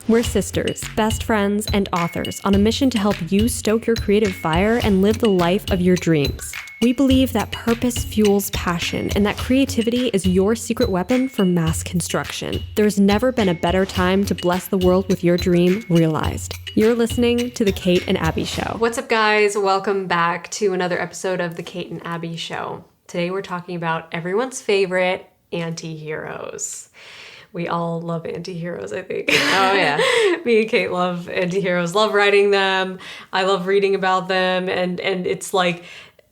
We're sisters, best friends, and authors on a mission to help you stoke your creative fire and live the life of your dreams. We believe that purpose fuels passion and that creativity is your secret weapon for mass construction. There's never been a better time to bless the world with your dream realized. You're listening to The Kate and Abby Show. What's up, guys? Welcome back to another episode of The Kate and Abby Show. Today we're talking about everyone's favorite anti-heroes. We all love anti-heroes, I think. Oh, yeah. Me and Kate love anti-heroes, love writing them. I love reading about them. And it's like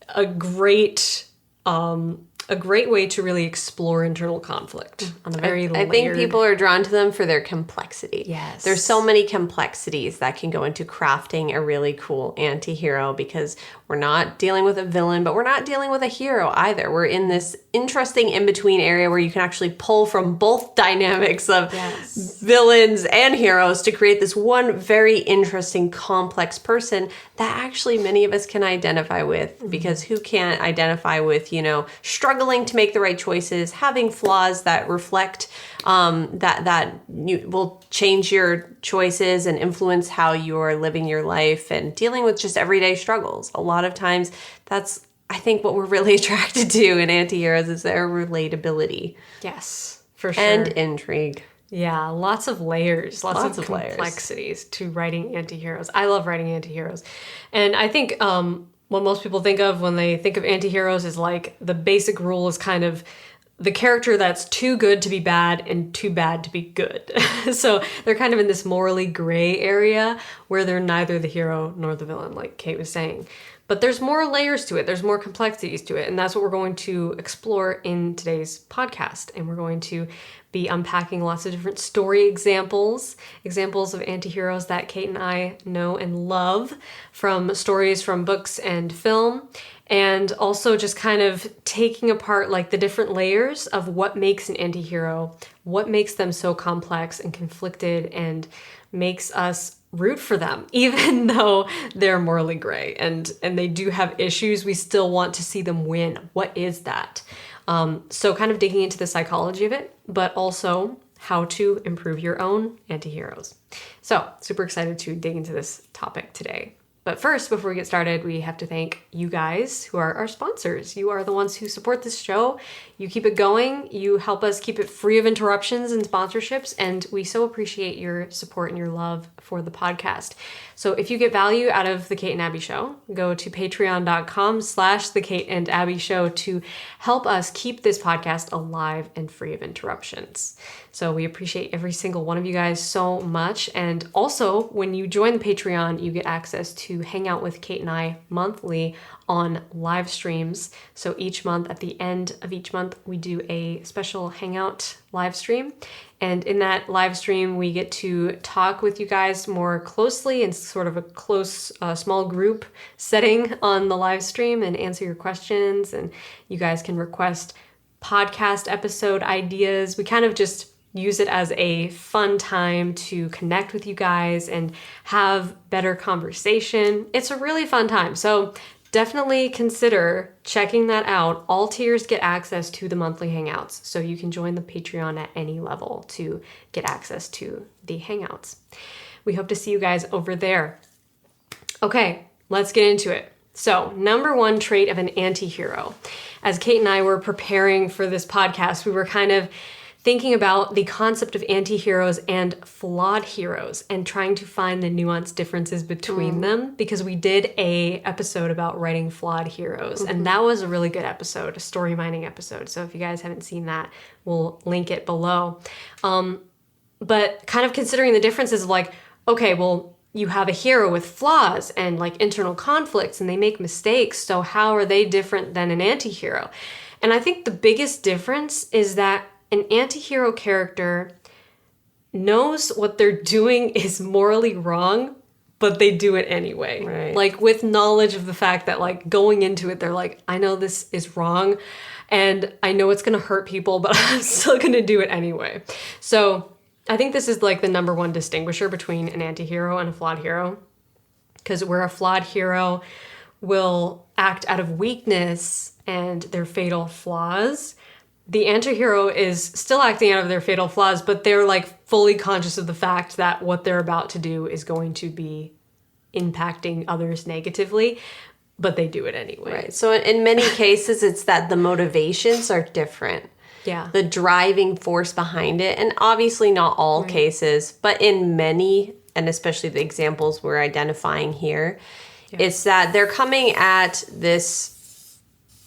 a great way to really explore internal conflict on a very layered... I think people are drawn to them for their complexity. Yes. There's so many complexities that can go into crafting a really cool anti-hero because we're not dealing with a villain, but we're not dealing with a hero either. We're in this interesting in-between area where you can actually pull from both dynamics of villains and heroes to create this one very interesting, complex person that actually many of us can identify with, because who can't identify with, struggling to make the right choices, having flaws that reflect that you will change your choices and influence how you're living your life, and dealing with just everyday struggles. A lot of times that's, I think, what we're really attracted to in anti-heroes is their relatability. Yes, for sure. And intrigue. Yeah, lots of layers, lots of complexities to writing anti-heroes. I love writing anti-heroes. And I think what most people think of when they think of anti-heroes is like the basic rule is kind of the character that's too good to be bad and too bad to be good. So they're kind of in this morally gray area where they're neither the hero nor the villain, like Kate was saying. But there's more layers to it. There's more complexities to it. And that's what we're going to explore in today's podcast. And we're going to be unpacking lots of different story examples of anti-heroes that Kate and I know and love from stories from books and film. And also just kind of taking apart like the different layers of what makes an anti-hero, what makes them so complex and conflicted and makes us root for them, even though they're morally gray and they do have issues. We still want to see them win. What is that? So kind of digging into the psychology of it, but also how to improve your own anti-heroes. So super excited to dig into this topic today. But first, before we get started, we have to thank you guys who are our sponsors. You are the ones who support this show. You keep it going. You help us keep it free of interruptions and sponsorships. And we so appreciate your support and your love for the podcast. So if you get value out of The Kate and Abby Show, go to patreon.com/The Kate and Abby Show to help us keep this podcast alive and free of interruptions. So we appreciate every single one of you guys so much. And also, when you join the Patreon, you get access to hang out with Kate and I monthly on live streams. So each month, at the end of each month, we do a special hangout live stream. And in that live stream, we get to talk with you guys more closely in sort of a close, small group setting on the live stream and answer your questions. And you guys can request podcast episode ideas. We kind of just use it as a fun time to connect with you guys and have better conversation. It's a really fun time. So definitely consider checking that out. All tiers get access to the monthly hangouts. So you can join the Patreon at any level to get access to the hangouts. We hope to see you guys over there. Okay, let's get into it. So, number one trait of an anti-hero. As Kate and I were preparing for this podcast, we were kind of thinking about the concept of anti-heroes and flawed heroes and trying to find the nuanced differences between them, because we did a episode about writing flawed heroes, and that was a really good episode, a story mining episode. So if you guys haven't seen that, we'll link it below. But kind of considering the differences of like, okay, well, you have a hero with flaws and like internal conflicts and they make mistakes. So how are they different than an anti-hero? And I think the biggest difference is that an anti-hero character knows what they're doing is morally wrong, but they do it anyway. Right. Like with knowledge of the fact that like going into it, they're like, I know this is wrong and I know it's going to hurt people, but I'm still going to do it anyway. So I think this is like the number one distinguisher between an anti-hero and a flawed hero. Because where a flawed hero will act out of weakness and their fatal flaws, the antihero is still acting out of their fatal flaws, but they're like fully conscious of the fact that what they're about to do is going to be impacting others negatively, but they do it anyway. Right. So in many cases, it's that the motivations are different. Yeah. The driving force behind it. And obviously not all cases, but in many, and especially the examples we're identifying here, it's that they're coming at this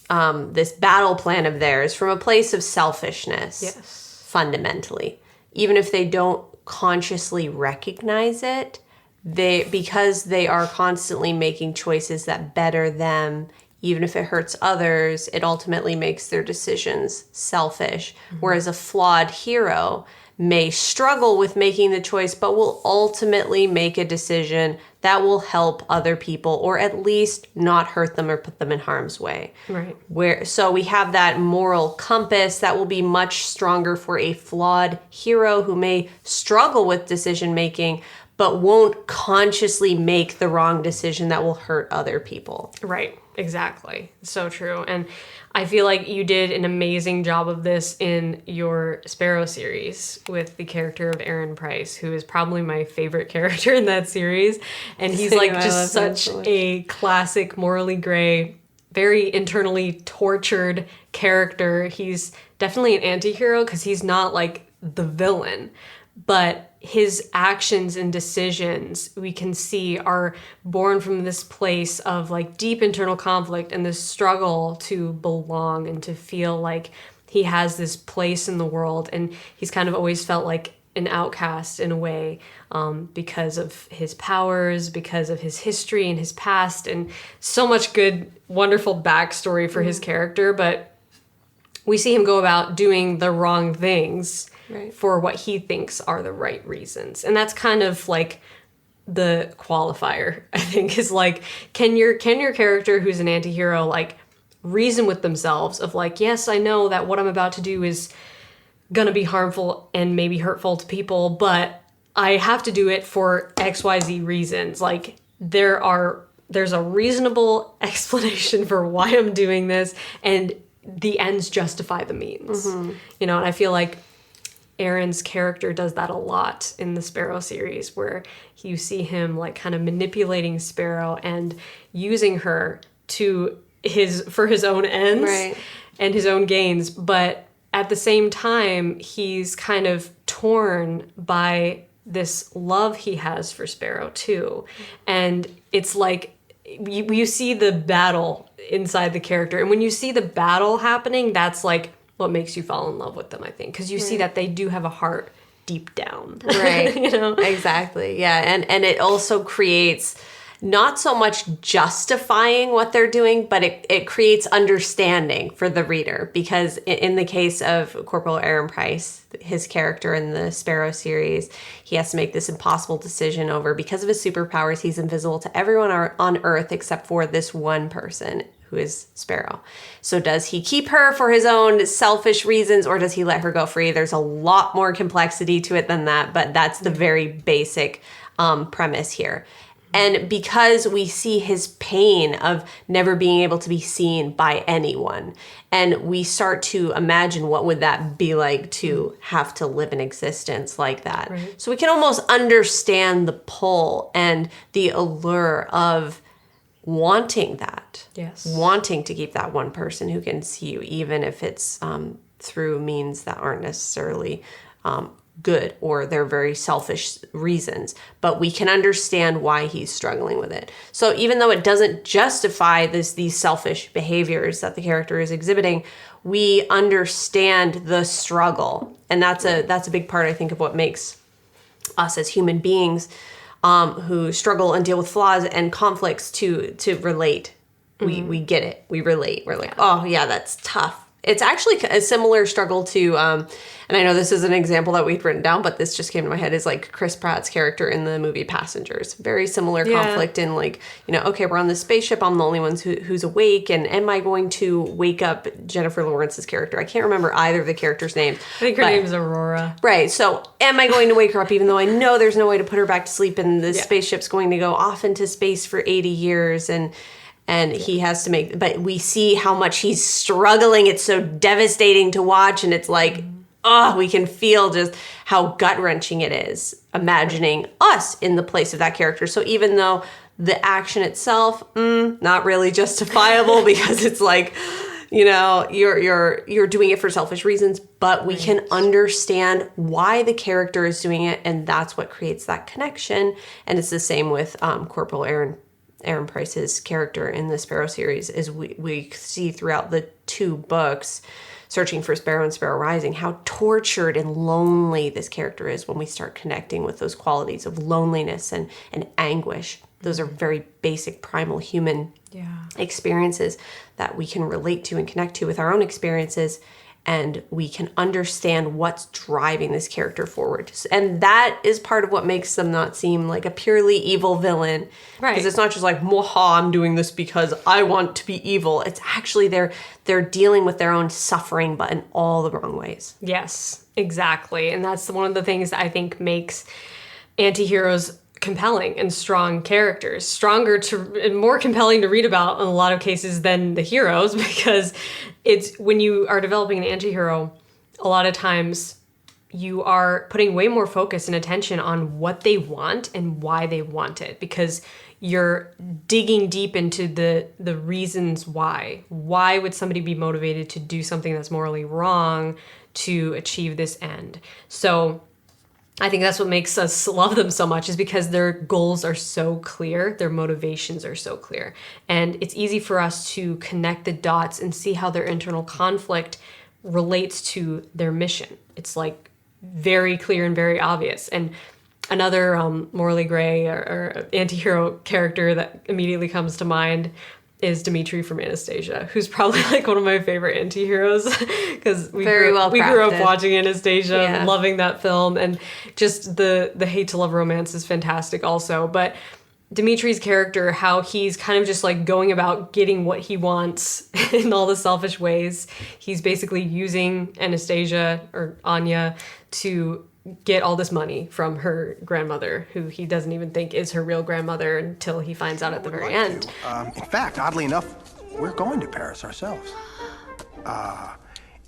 this battle plan of theirs from a place of selfishness. Yes. Fundamentally. Even if they don't consciously recognize it, because they are constantly making choices that better them, even if it hurts others, it ultimately makes their decisions selfish. Mm-hmm. Whereas a flawed hero may struggle with making the choice, but will ultimately make a decision that will help other people, or at least not hurt them or put them in harm's way. Right. So we have that moral compass that will be much stronger for a flawed hero who may struggle with decision making, but won't consciously make the wrong decision that will hurt other people. Right. Exactly. So true. And I feel like you did an amazing job of this in your Sparrow series with the character of Aaron Price, who is probably my favorite character in that series. And he's like just such a classic, morally gray, very internally tortured character. He's definitely an anti-hero because he's not like the villain, but his actions and decisions we can see are born from this place of like deep internal conflict and this struggle to belong and to feel like he has this place in the world. And he's kind of always felt like an outcast in a way, because of his powers, because of his history and his past, and so much good, wonderful backstory for his character. But we see him go about doing the wrong things for what he thinks are the right reasons. And that's kind of like the qualifier, I think, is like, can your character who's an anti-hero like reason with themselves of like, yes, I know that what I'm about to do is gonna be harmful and maybe hurtful to people, but I have to do it for XYZ reasons. Like there's a reasonable explanation for why I'm doing this, and the ends justify the means. You know, and I feel like Aaron's character does that a lot in the Sparrow series, where you see him like kind of manipulating Sparrow and using her for his own ends and his own gains. But at the same time, he's kind of torn by this love he has for Sparrow too. And it's like you see the battle inside the character. And when you see the battle happening, that's like what makes you fall in love with them, I think, because you see that they do have a heart deep down. Right. You know? Exactly. Yeah. And it also creates not so much justifying what they're doing, but it creates understanding for the reader. Because in the case of Corporal Aaron Price, his character in the Sparrow series, he has to make this impossible decision over, because of his superpowers, he's invisible to everyone on Earth except for this one person, who is Sparrow. So does he keep her for his own selfish reasons, or does he let her go free? There's a lot more complexity to it than that, but that's the very basic premise here. And because we see his pain of never being able to be seen by anyone, and we start to imagine what would that be like to have to live an existence like that. Right. So we can almost understand the pull and the allure of wanting that. Yes. Wanting to keep that one person who can see you, even if it's through means that aren't necessarily good, or they're very selfish reasons, but we can understand why he's struggling with it. So even though it doesn't justify these selfish behaviors that the character is exhibiting, we understand the struggle. And that's a big part, I think, of what makes us as human beings who struggle and deal with flaws and conflicts to relate. We get it. We relate. We're like, oh yeah, that's tough. It's actually a similar struggle to, and I know this is an example that we'd written down, but this just came to my head, is like Chris Pratt's character in the movie Passengers. Very similar conflict in like, okay, we're on this spaceship. I'm the only one who's awake. And am I going to wake up Jennifer Lawrence's character? I can't remember either of the characters' names. I think her name's Aurora. Right. So am I going to wake her up even though I know there's no way to put her back to sleep and the spaceship's going to go off into space for 80 years? And And he has to make, but we see how much he's struggling. It's so devastating to watch. And it's like, we can feel just how gut-wrenching it is imagining us in the place of that character. So even though the action itself, not really justifiable because it's like, you know, you're doing it for selfish reasons, but we can understand why the character is doing it, and that's what creates that connection. And it's the same with Corporal Aaron Price's character in the Sparrow series, is we see throughout the 2 books, Searching for Sparrow and Sparrow Rising, how tortured and lonely this character is when we start connecting with those qualities of loneliness and anguish. Those are very basic, primal human experiences that we can relate to and connect to with our own experiences, and we can understand what's driving this character forward. And that is part of what makes them not seem like a purely evil villain. Right. Because it's not just like, "Mwaha, I'm doing this because I want to be evil." It's actually they're dealing with their own suffering, but in all the wrong ways. Yes, exactly. And that's one of the things that I think makes anti-heroes compelling and strong characters, stronger to and more compelling to read about in a lot of cases than the heroes, because it's when you are developing an anti-hero, a lot of times you are putting way more focus and attention on what they want and why they want it, because you're digging deep into the reasons why. Why would somebody be motivated to do something that's morally wrong to achieve this end? So I think that's what makes us love them so much, is because their goals are so clear, their motivations are so clear. And it's easy for us to connect the dots and see how their internal conflict relates to their mission. It's like very clear and very obvious. And another morally gray or anti-hero character that immediately comes to mind is Dimitri from Anastasia, who's probably like one of my favorite anti-heroes, because we grew up watching Anastasia and loving that film, and just the hate to love romance is fantastic also. But Dimitri's character, how he's kind of just like going about getting what he wants in all the selfish ways. He's basically using Anastasia or Anya to get all this money from her grandmother, who he doesn't even think is her real grandmother until he finds out at the very end. In fact, oddly enough, we're going to Paris ourselves.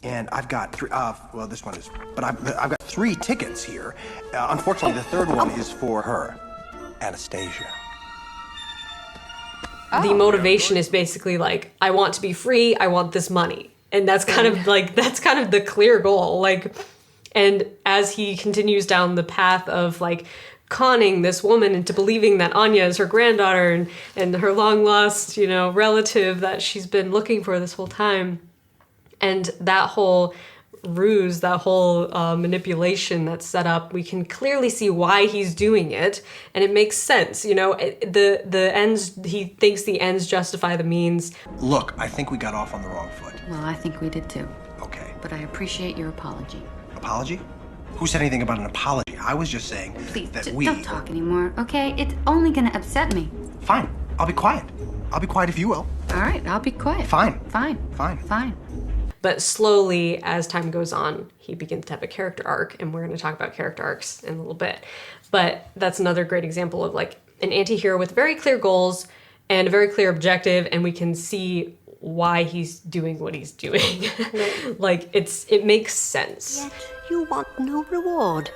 And I've got 3, well, this one is, but I've got 3 tickets here. Unfortunately, the third one is for her, Anastasia. The motivation is basically like, I want to be free, I want this money. And that's kind of the clear goal. Like, and as he continues down the path of like conning this woman into believing that Anya is her granddaughter and her long lost, you know, relative that she's been looking for this whole time, and that whole ruse, that whole manipulation that's set up, we can clearly see why he's doing it, and it makes sense. You know, the ends, he thinks the ends justify the means. Look, I think we got off on the wrong foot. Well, I think we did too. Okay. But I appreciate your apology. Apology? Who said anything about an apology? I was just saying Please, that don't talk anymore, okay? It's only gonna upset me. Fine, I'll be quiet. I'll be quiet if you will. All right, I'll be quiet. Fine. Fine. Fine. Fine. But slowly, as time goes on, he begins to have a character arc, and we're going to talk about character arcs in a little bit. But that's another great example of like an anti-hero with very clear goals and a very clear objective, and we can see why he's doing what he's doing. Like, it makes sense. Yet you want no reward.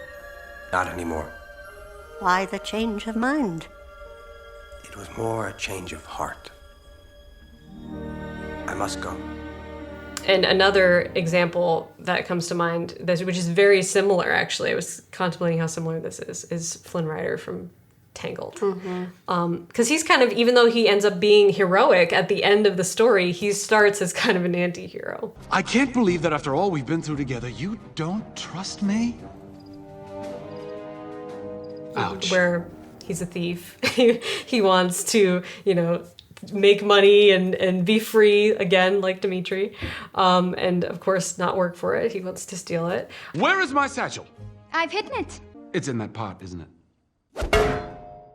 Not anymore. Why the change of mind? It was more a change of heart. I must go. And another example that comes to mind, which is very similar, actually, I was contemplating how similar this is Flynn Rider from Tangled. Because he's kind of, even though he ends up being heroic at the end of the story, he starts as kind of an anti-hero. I can't believe that after all we've been through together, you don't trust me? Ouch. Where he's a thief. He wants to, you know, make money and be free again, like Dimitri. And of course, not work for it. He wants to steal it. Where is my satchel? I've hidden it. It's in that pot, isn't it?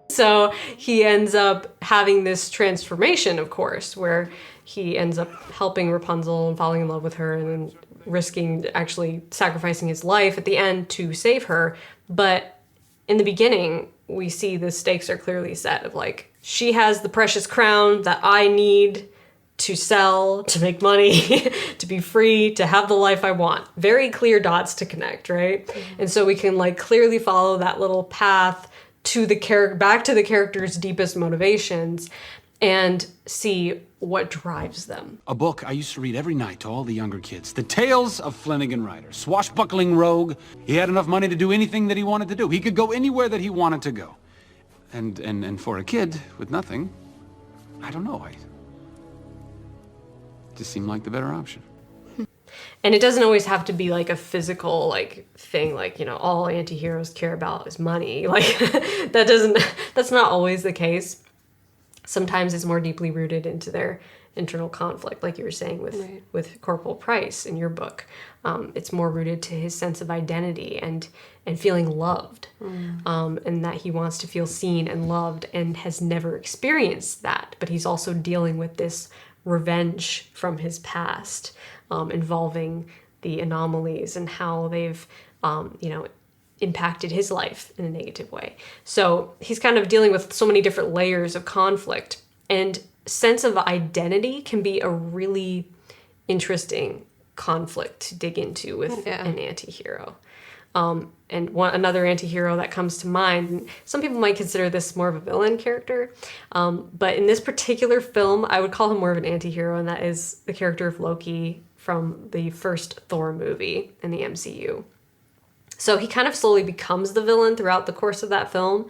So he ends up having this transformation, of course, where he ends up helping Rapunzel and falling in love with her and then risking actually sacrificing his life at the end to save her. But in the beginning, we see the stakes are clearly set of like, she has the precious crown that I need to sell, to make money, to be free, to have the life I want. Very clear dots to connect, right? Mm-hmm. And so we can like clearly follow that little path to the back to the character's deepest motivations and see what drives them. A book I used to read every night to all the younger kids. The Tales of Flanagan Ryder. Swashbuckling rogue. He had enough money to do anything that he wanted to do. He could go anywhere that he wanted to go. And for a kid with nothing, I don't know. Just seemed like the better option. And it doesn't always have to be like a physical like thing, like, you know, all anti-heroes care about is money. Like that's not always the case. Sometimes it's more deeply rooted into their internal conflict, like you were saying with Corporal Price in your book. It's more rooted to his sense of identity and feeling loved, and that he wants to feel seen and loved and has never experienced that. But he's also dealing with this revenge from his past, involving the anomalies and how they've, impacted his life in a negative way. So he's kind of dealing with so many different layers of conflict, and sense of identity can be a really interesting conflict to dig into with an anti-hero. And another anti-hero that comes to mind, some people might consider this more of a villain character, but in this particular film, I would call him more of an anti-hero, and that is the character of Loki from the first Thor movie in the MCU. So he kind of slowly becomes the villain throughout the course of that film,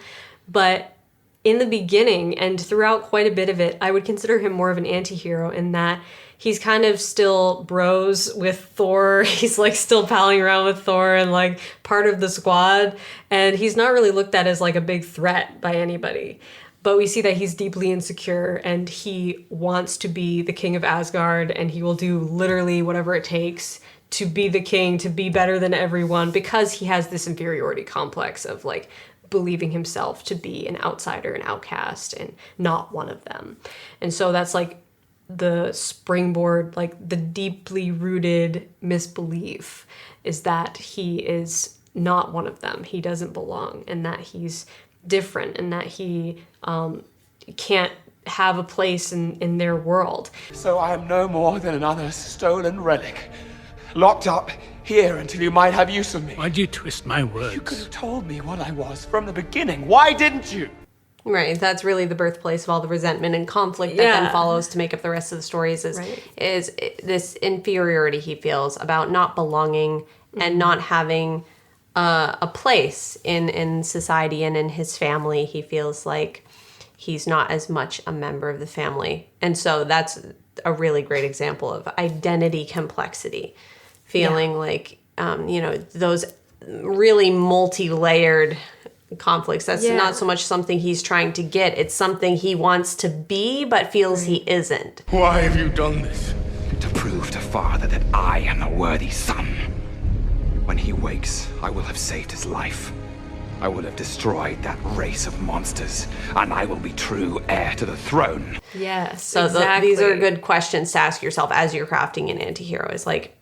but in the beginning and throughout quite a bit of it, I would consider him more of an anti-hero in that he's kind of still bros with Thor. He's like still palling around with Thor and like part of the squad. And he's not really looked at as like a big threat by anybody. But we see that he's deeply insecure and he wants to be the king of Asgard, and he will do literally whatever it takes to be the king, to be better than everyone, because he has this inferiority complex of like believing himself to be an outsider, an outcast, and not one of them. And so that's like the springboard, like the deeply rooted misbelief is that he is not one of them. He doesn't belong, and that he's different, and that he can't have a place in their world. So I am no more than another stolen relic, locked up here until you might have use of me. Why'd you twist my words? You could have told me what I was from the beginning. Why didn't you? Right, that's really the birthplace of all the resentment and conflict that then follows to make up the rest of the stories is this inferiority he feels about not belonging and not having a place in society and in his family. He feels like he's not as much a member of the family. And so that's a really great example of identity complexity. Feeling like, those really multi-layered conflicts. That's not so much something he's trying to get. It's something he wants to be, but feels he isn't. Why have you done this? To prove to Father that I am a worthy son. When he wakes, I will have saved his life. I will have destroyed that race of monsters, and I will be true heir to the throne. Yes, so exactly. These are good questions to ask yourself as you're crafting an anti-hero. Is like,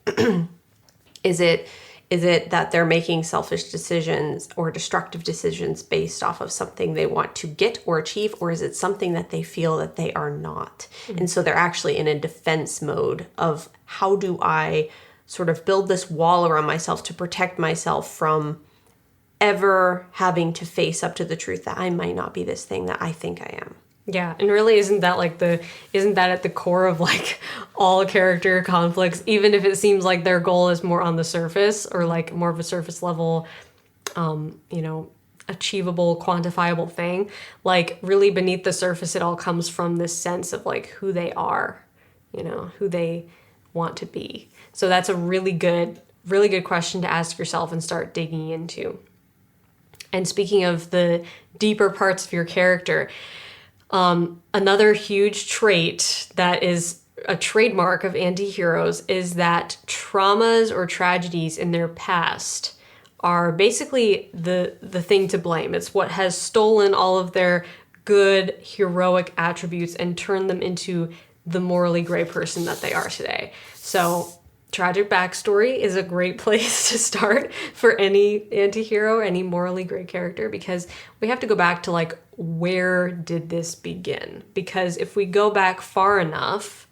is it that they're making selfish decisions or destructive decisions based off of something they want to get or achieve, or is it something that they feel that they are not? Mm-hmm. And so they're actually in a defense mode of how do I sort of build this wall around myself to protect myself from ever having to face up to the truth that I might not be this thing that I think I am. Yeah, and really isn't that at the core of like all character conflicts, even if it seems like their goal is more on the surface or like more of a surface level, achievable, quantifiable thing. Like really beneath the surface, it all comes from this sense of like who they are, who they want to be. So that's a really good question to ask yourself and start digging into. And speaking of the deeper parts of your character, another huge trait that is a trademark of anti-heroes is that traumas or tragedies in their past are basically the thing to blame. It's what has stolen all of their good, heroic attributes and turned them into the morally gray person that they are today. So tragic backstory is a great place to start for any anti-hero, any morally gray character, because we have to go back to like, where did this begin? Because if we go back far enough,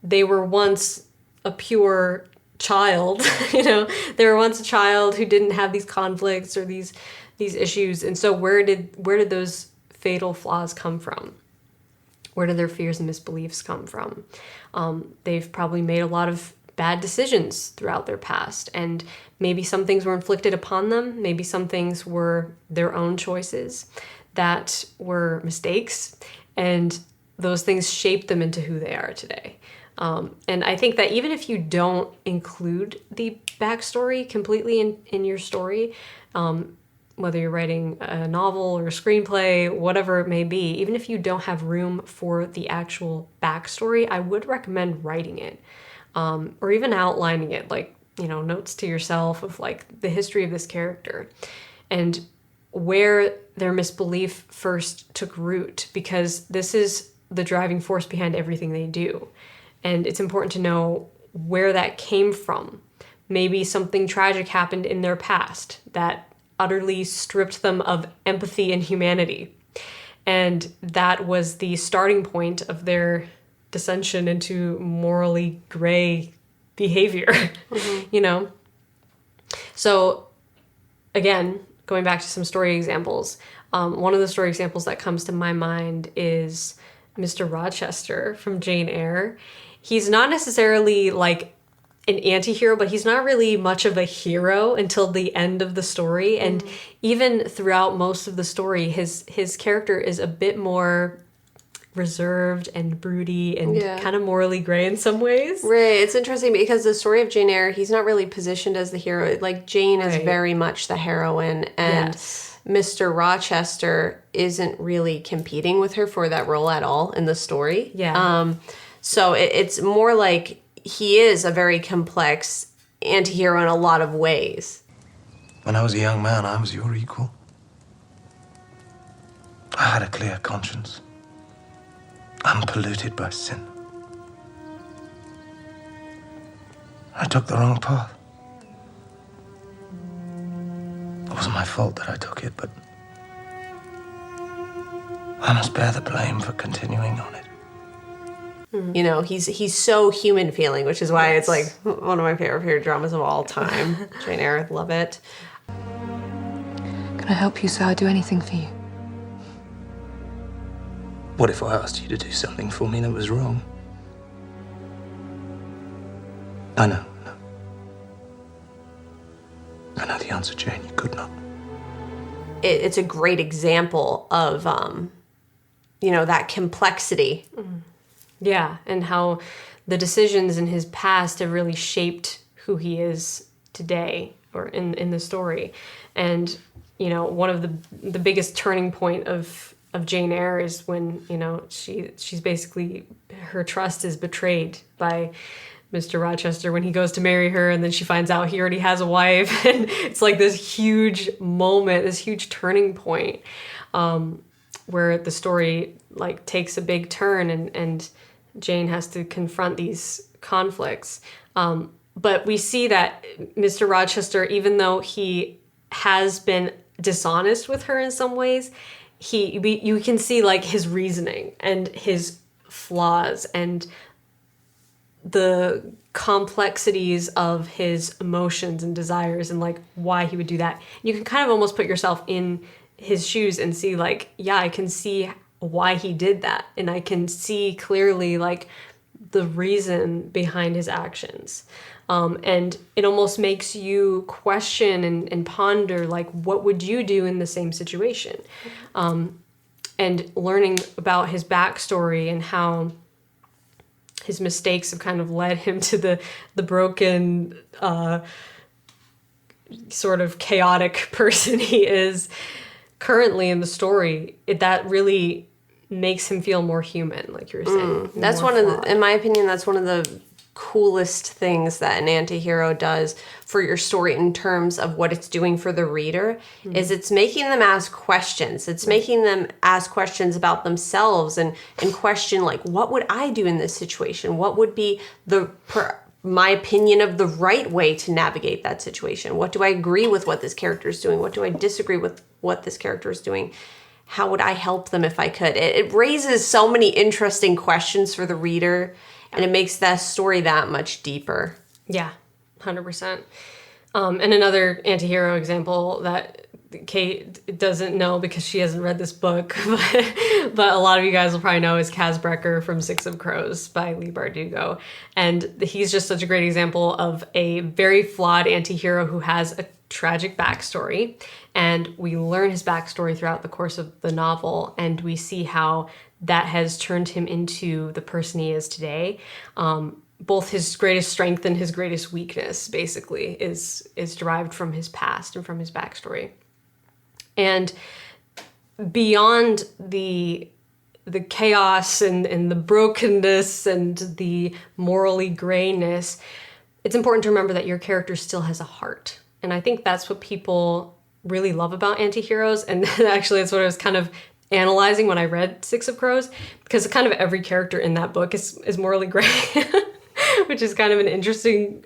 they were once a pure child, they were once a child who didn't have these conflicts or these issues. And so where did those fatal flaws come from? Where did their fears and misbeliefs come from? They've probably made a lot of bad decisions throughout their past, and maybe some things were inflicted upon them. Maybe some things were their own choices that were mistakes, and those things shaped them into who they are today. And I think that even if you don't include the backstory completely in your story, whether you're writing a novel or a screenplay, whatever it may be, even if you don't have room for the actual backstory, I would recommend writing it, or even outlining it, like, notes to yourself of like the history of this character and where their misbelief first took root, because this is the driving force behind everything they do. And it's important to know where that came from. Maybe something tragic happened in their past that utterly stripped them of empathy and humanity. And that was the starting point of their descension into morally gray behavior, So again, going back to some story examples, one of the story examples that comes to my mind is Mr. Rochester from Jane Eyre. He's not necessarily like an anti-hero, but he's not really much of a hero until the end of the story. And even throughout most of the story, his character is a bit more reserved and broody and kind of morally gray in some ways. Right. It's interesting because the story of Jane Eyre, he's not really positioned as the hero. Like, Jane is very much the heroine, and Mr. Rochester isn't really competing with her for that role at all in the story. Yeah. So it's more like he is a very complex anti-hero in a lot of ways. When I was a young man, I was your equal. I had a clear conscience, unpolluted by sin. I took the wrong path. It wasn't my fault that I took it, but I must bear the blame for continuing on it. He's so human feeling, which is why it's like one of my favorite dramas of all time. Jane Eyre, love it. Can I help you, sir? I'd do anything for you. What if I asked you to do something for me that was wrong? I know. I know the answer, Jane. You could not. It's a great example of, that complexity. Yeah, and how the decisions in his past have really shaped who he is today, or in the story. And, one of the biggest turning point of Jane Eyre is when, she's basically, her trust is betrayed by Mr. Rochester when he goes to marry her, and then she finds out he already has a wife. And it's like this huge moment, this huge turning point, where the story like takes a big turn, and Jane has to confront these conflicts. But we see that Mr. Rochester, even though he has been dishonest with her in some ways, you can see like his reasoning and his flaws and the complexities of his emotions and desires and like why he would do that. You can kind of almost put yourself in his shoes and see like, yeah, I can see why he did that. And I can see clearly like the reason behind his actions. And it almost makes you question and ponder, like, what would you do in the same situation? And learning about his backstory and how his mistakes have kind of led him to the broken, sort of chaotic person he is currently in the story, that really makes him feel more human, like you were saying. That's one of the, in my opinion, that's one of the coolest things that an anti-hero does for your story in terms of what it's doing for the reader, is it's making them ask questions. It's making them ask questions about themselves and question, like, what would I do in this situation? What would be the my opinion of the right way to navigate that situation. What do I agree with what this character is doing? What do I disagree with what this character is doing? How would I help them if I could? It raises so many interesting questions for the reader, and it makes that story that much deeper. Yeah, 100%. And another anti-hero example that Kate doesn't know because she hasn't read this book, but a lot of you guys will probably know is Kaz Brekker from Six of Crows by Leigh Bardugo. And he's just such a great example of a very flawed anti-hero who has a tragic backstory. And we learn his backstory throughout the course of the novel, and we see how that has turned him into the person he is today. Both his greatest strength and his greatest weakness, basically, is derived from his past and from his backstory. And beyond the chaos and the brokenness and the morally grayness, it's important to remember that your character still has a heart. And I think that's what people really love about anti-heroes. And actually, that's what I was kind of analyzing when I read Six of Crows, because kind of every character in that book is morally gray, which is kind of an interesting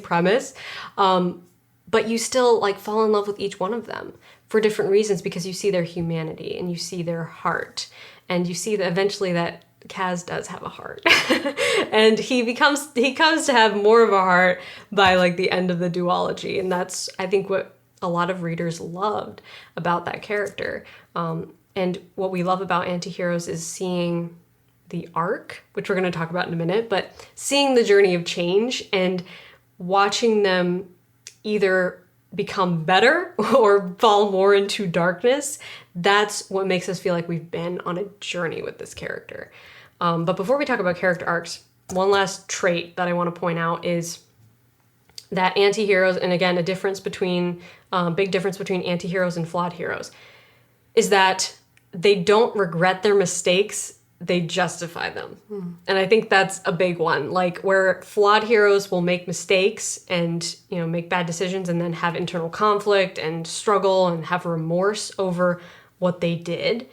premise. But you still like fall in love with each one of them for different reasons, because you see their humanity and you see their heart, and you see that eventually that Kaz does have a heart. And he comes to have more of a heart by like the end of the duology. And that's, I think, what a lot of readers loved about that character. And what we love about anti-heroes is seeing the arc, which we're going to talk about in a minute, but seeing the journey of change and watching them either become better or fall more into darkness. That's what makes us feel like we've been on a journey with this character. But before we talk about character arcs, one last trait that I want to point out is that anti-heroes, and again, a difference between, big difference between anti-heroes and flawed heroes, is that they don't regret their mistakes, they justify them. And I think that's a big one. Like, where flawed heroes will make mistakes and, make bad decisions and then have internal conflict and struggle and have remorse over what they did.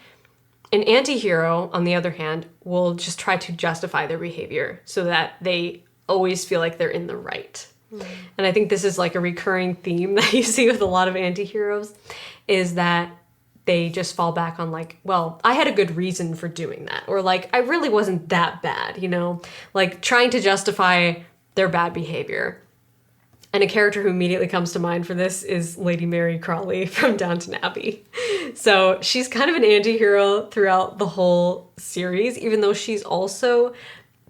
An anti-hero, on the other hand, will just try to justify their behavior so that they always feel like they're in the right. And I think this is like a recurring theme that you see with a lot of anti-heroes, is that they just fall back on like, well, I had a good reason for doing that. Or like, I really wasn't that bad, like trying to justify their bad behavior. And a character who immediately comes to mind for this is Lady Mary Crawley from Downton Abbey. So she's kind of an anti-hero throughout the whole series, even though she's also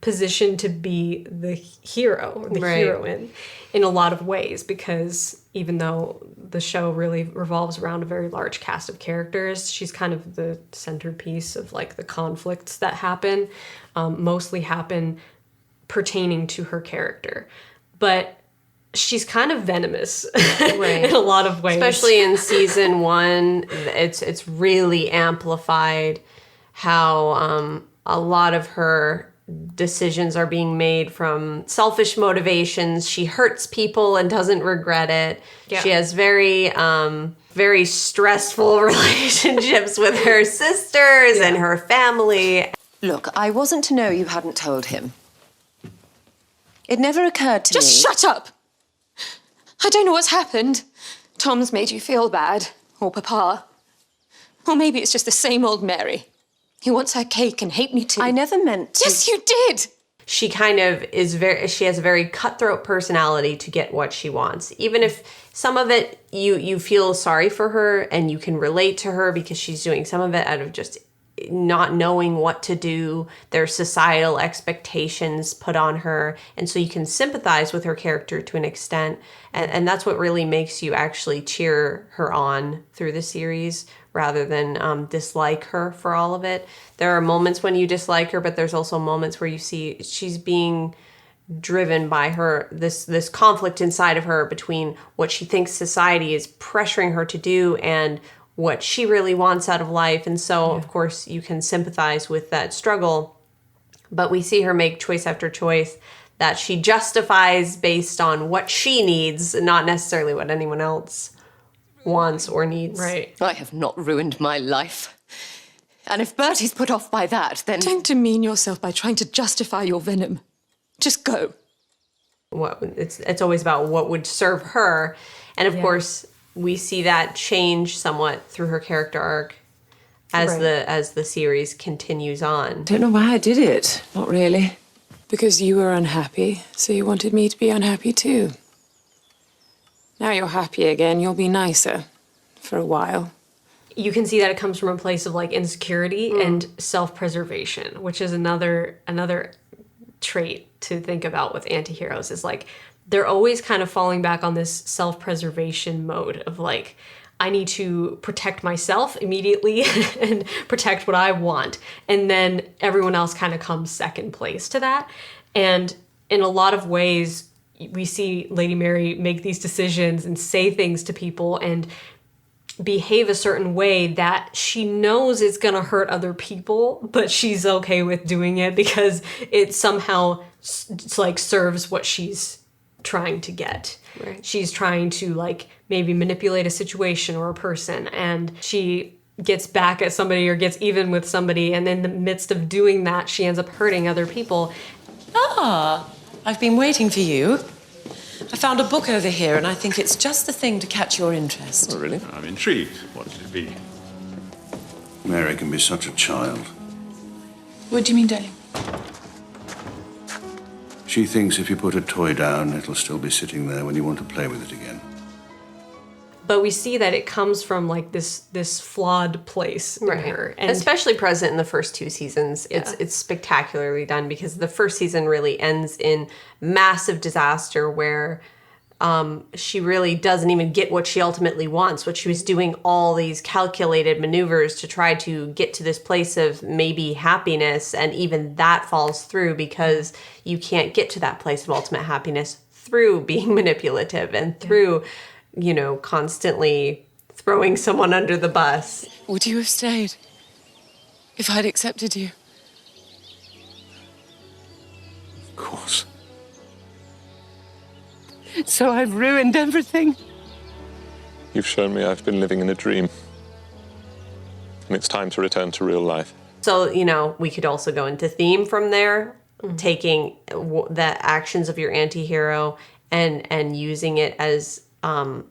positioned to be the hero, or the heroine, in a lot of ways, because even though the show really revolves around a very large cast of characters, she's kind of the centerpiece of like the conflicts that happen, mostly happen pertaining to her character. But she's kind of venomous in a lot of ways. Especially in season 1, it's really amplified how a lot of her decisions are being made from selfish motivations. She hurts people and doesn't regret it. Yeah. She has very stressful relationships with her sisters and her family. Look, I wasn't to know you hadn't told him. It never occurred to me. Just shut up! I don't know what's happened. Tom's made you feel bad, or Papa. Or maybe it's just the same old Mary. He wants her cake and hate me too. I never meant to. Yes, you did! She kind of she has a very cutthroat personality to get what she wants. Even if some of it, you feel sorry for her and you can relate to her because she's doing some of it out of just not knowing what to do. There's societal expectations put on her. And so you can sympathize with her character to an extent. And that's what really makes you actually cheer her on through the series, rather than dislike her for all of it. There are moments when you dislike her, but there's also moments where you see she's being driven by her, this conflict inside of her between what she thinks society is pressuring her to do and what she really wants out of life. And so, of course, you can sympathize with that struggle. But we see her make choice after choice that she justifies based on what she needs, not necessarily what anyone else wants or needs. Right. I have not ruined my life. And if Bertie's put off by that, then... Don't demean yourself by trying to justify your venom. Just go. It's always about what would serve her. And of course, we see that change somewhat through her character arc as the series continues on. Don't know why I did it. Not really. Because you were unhappy, so you wanted me to be unhappy too. Now you're happy again, you'll be nicer. For a while. You can see that it comes from a place of like insecurity and self-preservation, which is another trait to think about with anti-heroes, is like they're always kind of falling back on this self-preservation mode of like, I need to protect myself immediately and protect what I want. And then everyone else kind of comes second place to that. And in a lot of ways, we see Lady Mary make these decisions and say things to people and behave a certain way that she knows is going to hurt other people, but she's okay with doing it because it somehow like serves what she's trying to get. Right. She's trying to like maybe manipulate a situation or a person, and she gets back at somebody or gets even with somebody, and in the midst of doing that, she ends up hurting other people. Ah, I've been waiting for you. I found a book over here, and I think it's just the thing to catch your interest. Oh, really? I'm intrigued. What could it be? Mary can be such a child. What do you mean, darling? She thinks if you put a toy down, it'll still be sitting there when you want to play with it again. But we see that it comes from like this flawed place in her. And especially present in the first two seasons. Yeah. It's spectacularly done because the first season really ends in massive disaster where she really doesn't even get what she ultimately wants. What she was doing all these calculated maneuvers to try to get to this place of maybe happiness, and even that falls through because you can't get to that place of ultimate happiness through being manipulative and through constantly throwing someone under the bus. Would you have stayed if I'd accepted you? Of course. So I've ruined everything. You've shown me I've been living in a dream. And it's time to return to real life. So, we could also go into theme from there, taking the actions of your anti-hero and using it as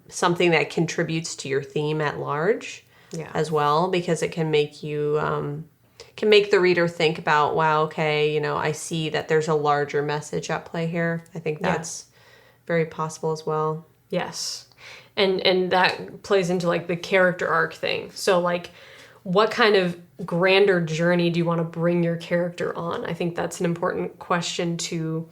something that contributes to your theme at large as well, because it can make you can make the reader think about, wow, okay, I see that there's a larger message at play here. I think that's very possible as well. Yes. And that plays into like the character arc thing. So like, what kind of grander journey do you want to bring your character on? I think that's an important question to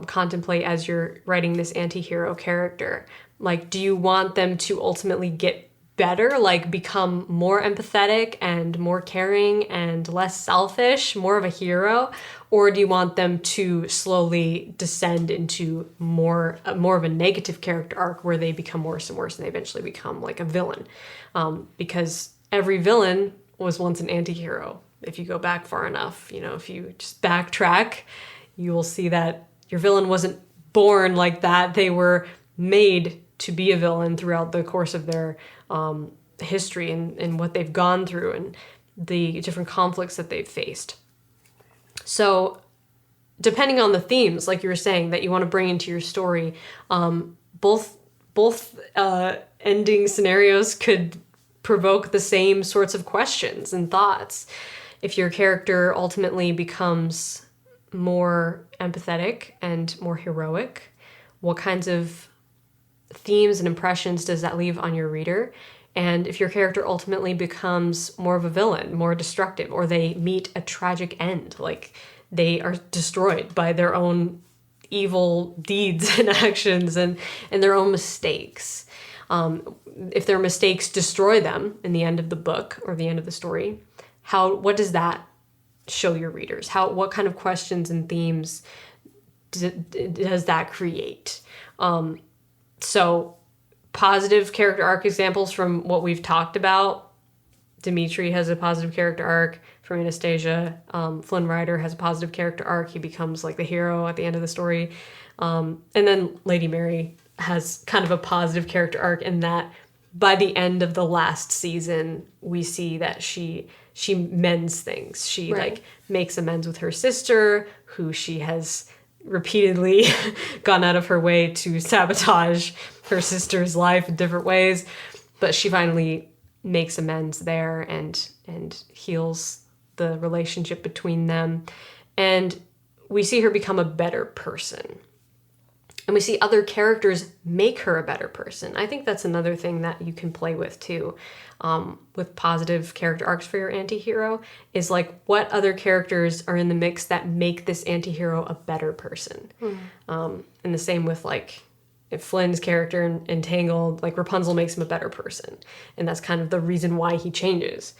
contemplate as you're writing this anti-hero character. Like, do you want them to ultimately get better, like become more empathetic and more caring and less selfish, more of a hero? Or do you want them to slowly descend into more of a negative character arc where they become worse and worse and they eventually become like a villain? Because every villain was once an anti-hero. If you go back far enough, if you just backtrack, you will see that your villain wasn't born like that. They were made to be a villain throughout the course of their history and what they've gone through and the different conflicts that they've faced. So depending on the themes, like you were saying, that you want to bring into your story, both ending scenarios could provoke the same sorts of questions and thoughts. If your character ultimately becomes more empathetic and more heroic, what kinds of themes and impressions does that leave on your reader? And if your character ultimately becomes more of a villain, more destructive, or they meet a tragic end, like they are destroyed by their own evil deeds and actions and their own mistakes. If their mistakes destroy them in the end of the book or the end of the story, what does that show your readers? What kind of questions and themes does that create? So positive character arc examples from what we've talked about. Dimitri has a positive character arc from Anastasia. Flynn Rider has a positive character arc. He becomes like the hero at the end of the story. And then Lady Mary has kind of a positive character arc in that by the end of the last season, we see that she mends things. She like makes amends with her sister, who she has repeatedly gone out of her way to sabotage her sister's life in different ways, but she finally makes amends there and heals the relationship between them. And we see her become a better person. And we see other characters make her a better person. I think that's another thing that you can play with too, with positive character arcs for your anti-hero, is like what other characters are in the mix that make this anti-hero a better person. And the same with like if Flynn's character in Entangled, like Rapunzel makes him a better person. And that's kind of the reason why he changes.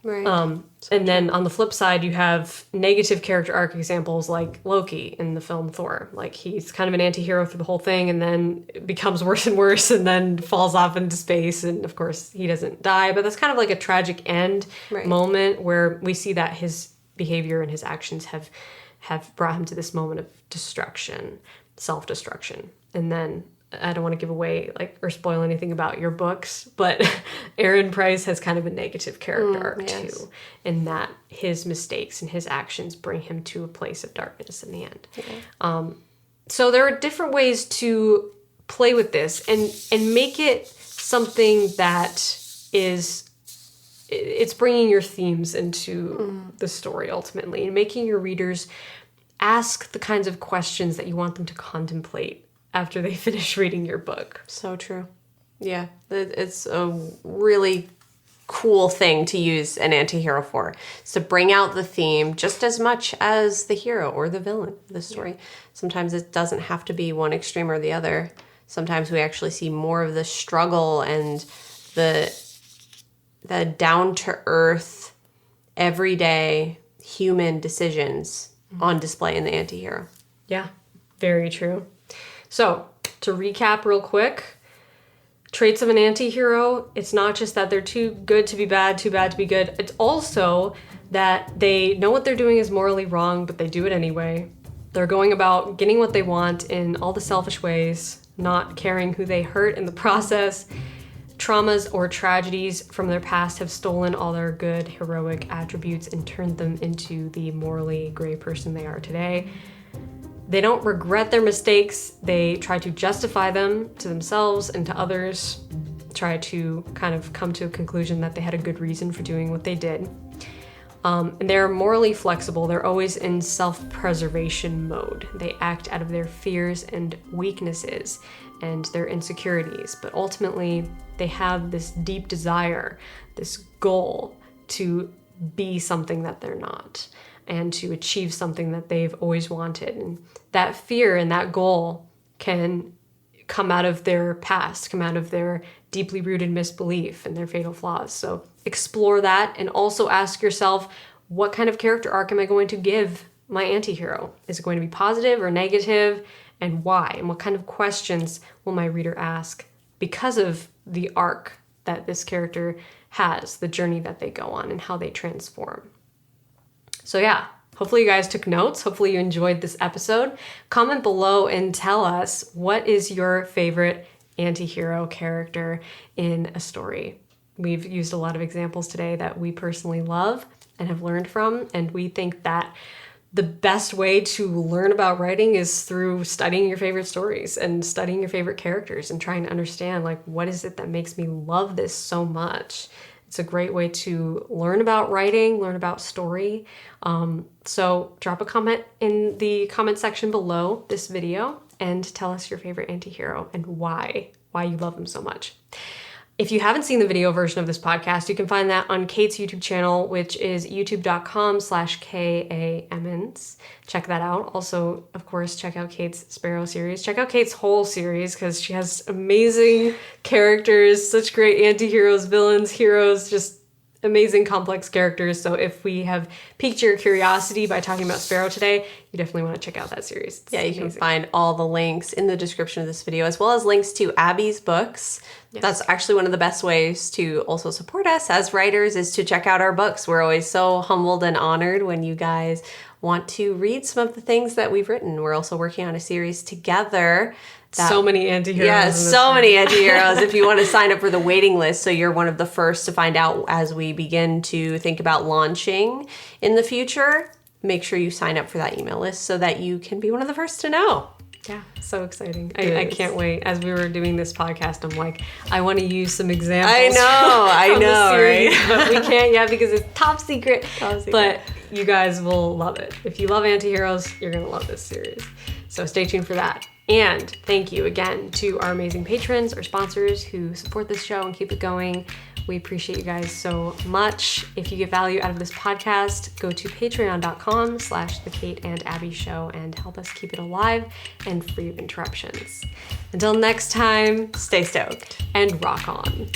Right. And then on the flip side, you have negative character arc examples like Loki in the film Thor. Like he's kind of an anti-hero through the whole thing and then it becomes worse and worse and then falls off into space. And of course he doesn't die, but that's kind of like a tragic end moment where we see that his behavior and his actions have brought him to this moment of destruction, self-destruction. And then I don't want to give away or spoil anything about your books, but Aaron Price has kind of a negative character arc too, in that his mistakes and his actions bring him to a place of darkness in the end. So there are different ways to play with this and make it something that it's bringing your themes into the story ultimately and making your readers ask the kinds of questions that you want them to contemplate after they finish reading your book. So true. Yeah, it's a really cool thing to use an anti-hero for. It's to bring out the theme just as much as the hero or the villain of the story. Yeah. Sometimes it doesn't have to be one extreme or the other. Sometimes we actually see more of the struggle and the down-to-earth, everyday human decisions on display in the anti-hero. Yeah, very true. So, to recap real quick, traits of an anti-hero, it's not just that they're too good to be bad, too bad to be good. It's also that they know what they're doing is morally wrong, but they do it anyway. They're going about getting what they want in all the selfish ways, not caring who they hurt in the process. Traumas or tragedies from their past have stolen all their good, heroic attributes and turned them into the morally gray person they are today. They don't regret their mistakes. They try to justify them to themselves and to others, try to kind of come to a conclusion that they had a good reason for doing what they did. And they're morally flexible. They're always in self-preservation mode. They act out of their fears and weaknesses and their insecurities. But ultimately, they have this deep desire, this goal to be something that they're not, and to achieve something that they've always wanted. And that fear and that goal can come out of their past, come out of their deeply rooted misbelief and their fatal flaws. So explore that and also ask yourself, what kind of character arc am I going to give my anti-hero? Is it going to be positive or negative, and why? And what kind of questions will my reader ask because of the arc that this character has, the journey that they go on and how they transform? So yeah, hopefully you guys took notes. Hopefully you enjoyed this episode. Comment below and tell us, what is your favorite anti-hero character in a story? We've used a lot of examples today that we personally love and have learned from, and we think that the best way to learn about writing is through studying your favorite stories and studying your favorite characters and trying to understand, like, what is it that makes me love this so much? It's a great way to learn about writing, learn about story. So drop a comment in the comment section below this video and tell us your favorite anti-hero and why you love them so much. If you haven't seen the video version of this podcast, you can find that on Kate's YouTube channel, which is youtube.com/KAMins. Check that out. Also, of course, check out Kate's Sparrow series. Check out Kate's whole series because she has amazing characters, such great anti-heroes, villains, heroes, just amazing complex characters. So if we have piqued your curiosity by talking about Sparrow today, you definitely want to check out that series. It's amazing. Can find all the links in the description of this video, as well as links to Abby's books. Yes. That's actually one of the best ways to also support us as writers, is to check out our books. We're always so humbled and honored when you guys want to read some of the things that we've written. We're also working on a series together. So many anti-heroes. Yeah, so many anti-heroes. If you want to sign up for the waiting list so you're one of the first to find out as we begin to think about launching in the future, make sure you sign up for that email list so that you can be one of the first to know. Yeah, so exciting. I can't wait. As we were doing this podcast, I'm like, I want to use some examples. I know, the series, right? But we can't yet because it's top secret. But you guys will love it. If you love anti-heroes, you're going to love this series. So stay tuned for that. And thank you again to our amazing patrons, our sponsors who support this show and keep it going. We appreciate you guys so much. If you get value out of this podcast, go to patreon.com/The Kate and Abby Show and help us keep it alive and free of interruptions. Until next time, stay stoked and rock on.